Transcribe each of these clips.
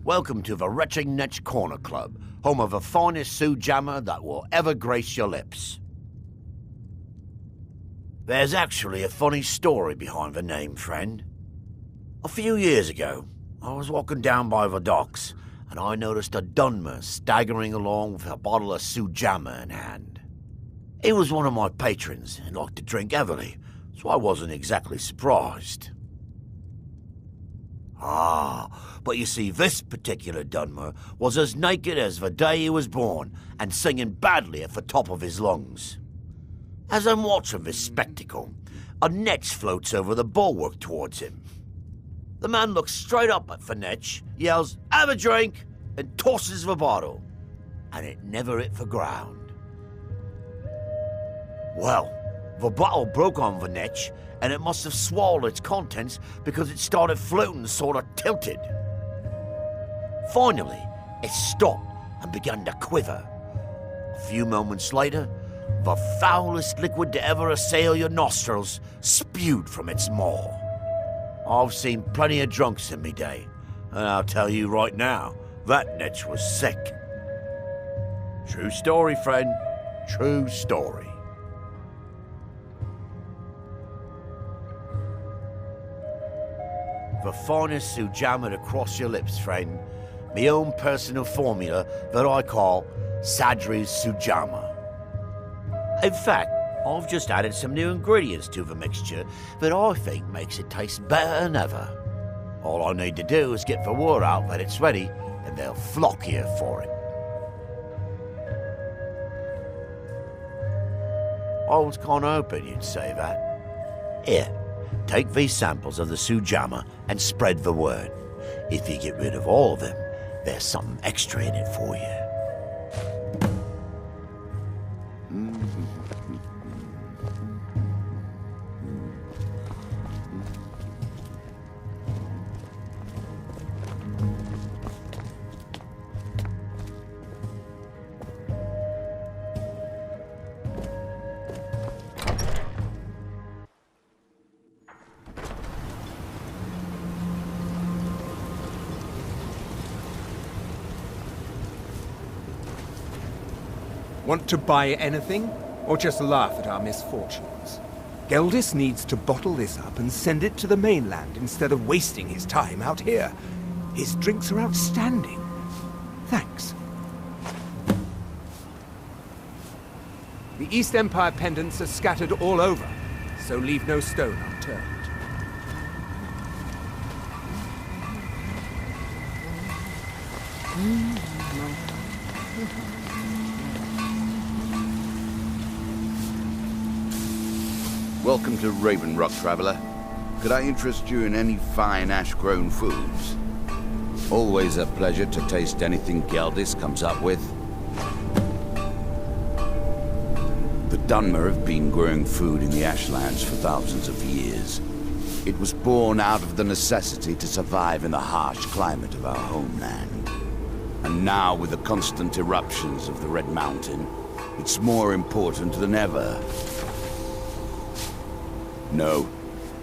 Welcome to the Retching Netch Corner Club, home of the finest Sujamma that will ever grace your lips. There's actually a funny story behind the name, friend. A few years ago, I was walking down by the docks, and I noticed a Dunmer staggering along with a bottle of Sujamma in hand. He was one of my patrons and liked to drink heavily, so I wasn't exactly surprised. But you see, this particular Dunmer was as naked as the day he was born and singing badly at the top of his lungs. As I'm watching this spectacle, a Netch floats over the bulwark towards him. The man looks straight up at the Netch, yells, "Have a drink," and tosses the bottle, and it never hit the ground. Well, the bottle broke on the Netch, and it must have swallowed its contents because it started floating sort of tilted. Finally, it stopped and began to quiver. A few moments later, the foulest liquid to ever assail your nostrils spewed from its maw. I've seen plenty of drunks in me day, and I'll tell you right now, that Netch was sick. True story, friend. True story. The finest Sujamma to cross your lips, friend. My own personal formula that I call Sadri's Sujamma. In fact, I've just added some new ingredients to the mixture that I think makes it taste better than ever. All I need to do is get the word out that it's ready, and they'll flock here for it. I was kind of hoping you'd say that. Here. Take these samples of the Sujamma and spread the word. If you get rid of all of them, there's something extra in it for you. Want to buy anything, or just laugh at our misfortunes? Geldis needs to bottle this up and send it to the mainland instead of wasting his time out here. His drinks are outstanding. Thanks. The East Empire pendants are scattered all over, so leave no stone unturned. Welcome to Raven Rock, traveler. Could I interest you in any fine ash-grown foods? Always a pleasure to taste anything Geldis comes up with. The Dunmer have been growing food in the ashlands for thousands of years. It was born out of the necessity to survive in the harsh climate of our homeland. And now, with the constant eruptions of the Red Mountain, it's more important than ever. No,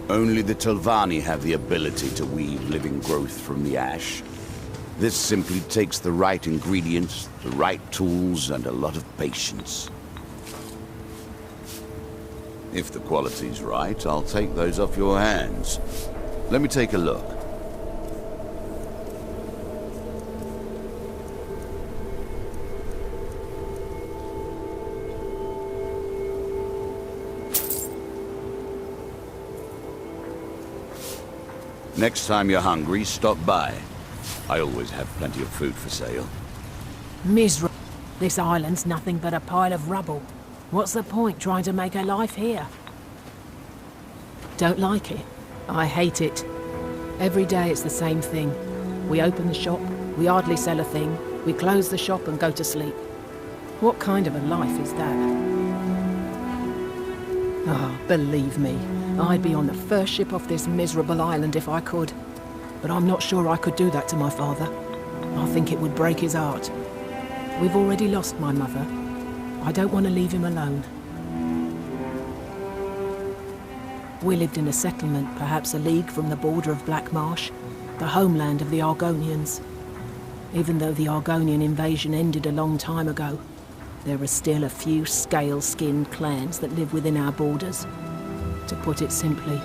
only the Telvanni have the ability to weave living growth from the ash. This simply takes the right ingredients, the right tools, and a lot of patience. If the quality's right, I'll take those off your hands. Let me take a look. Next time you're hungry, stop by. I always have plenty of food for sale. Miserable. This island's nothing but a pile of rubble. What's the point trying to make a life here? Don't like it? I hate it. Every day it's the same thing. We open the shop, we hardly sell a thing, we close the shop and go to sleep. What kind of a life is that? Believe me, I'd be on the first ship off this miserable island if I could. But I'm not sure I could do that to my father. I think it would break his heart. We've already lost my mother. I don't want to leave him alone. We lived in a settlement, perhaps a league from the border of Black Marsh, the homeland of the Argonians. Even though the Argonian invasion ended a long time ago, there are still a few scale-skinned clans that live within our borders. To put it simply,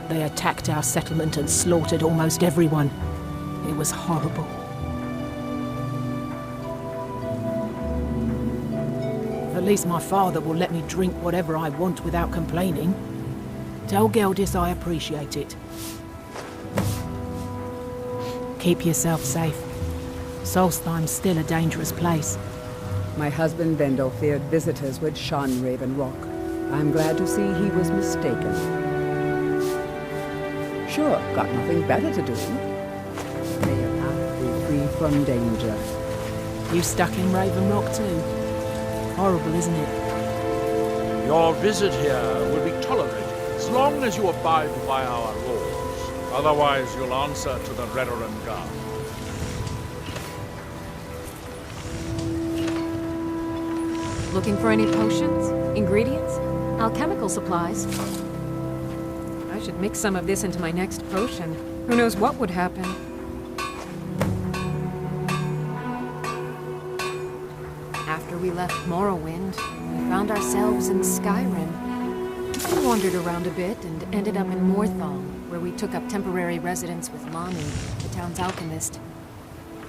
they attacked our settlement and slaughtered almost everyone. It was horrible. At least my father will let me drink whatever I want without complaining. Tell Geldis I appreciate it. Keep yourself safe. Solstheim's still a dangerous place. My husband Vendel feared visitors would shun Raven Rock. I'm glad to see he was mistaken. Sure, got nothing better to do. May your path be free from danger. You stuck in Raven Rock too? Horrible, isn't it? Your visit here will be tolerated as long as you abide by our laws. Otherwise, you'll answer to the Redoran Guard. Looking for any potions? Ingredients? Alchemical supplies? I should mix some of this into my next potion. Who knows what would happen? After we left Morrowind, we found ourselves in Skyrim. We wandered around a bit and ended up in Morthal, where we took up temporary residence with Lani, the town's alchemist.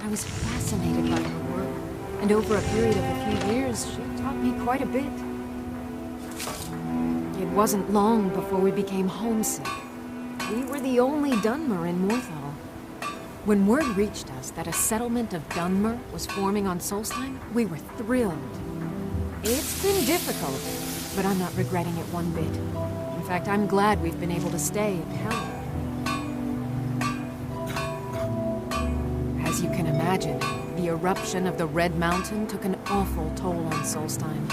I was fascinated by her work, and over a period of a few years, she taught me quite a bit. It wasn't long before we became homesick. We were the only Dunmer in Morthal. When word reached us that a settlement of Dunmer was forming on Solstheim, we were thrilled. It's been difficult, but I'm not regretting it one bit. In fact, I'm glad we've been able to stay in Hell. As you can imagine, the eruption of the Red Mountain took an awful toll on Solstheim.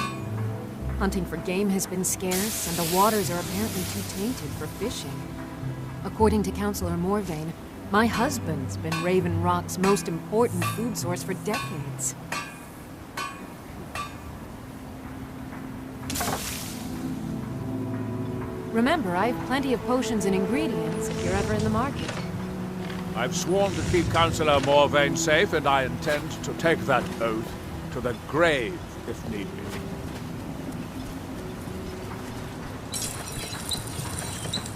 Hunting for game has been scarce, and the waters are apparently too tainted for fishing. According to Councillor Morvain, my husband's been Raven Rock's most important food source for decades. Remember, I have plenty of potions and ingredients if you're ever in the market. I've sworn to keep Councillor Morvain safe, and I intend to take that oath to the grave, if need be.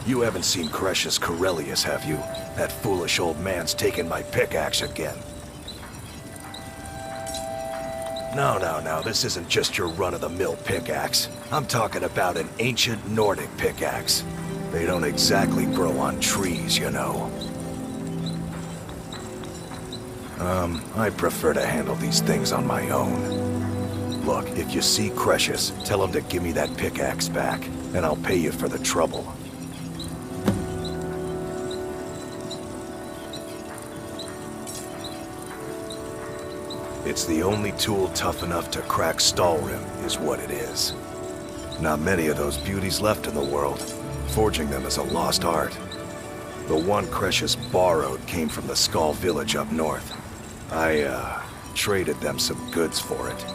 You haven't seen Crucius Corellius, have you? That foolish old man's taken my pickaxe again. No, this isn't just your run-of-the-mill pickaxe. I'm talking about an ancient Nordic pickaxe. They don't exactly grow on trees, you know. I prefer to handle these things on my own. Look, if you see Crucius, tell him to give me that pickaxe back, and I'll pay you for the trouble. It's the only tool tough enough to crack Stalrim, is what it is. Not many of those beauties left in the world. Forging them is a lost art. The one Crucius borrowed came from the Skull village up north. I, traded them some goods for it.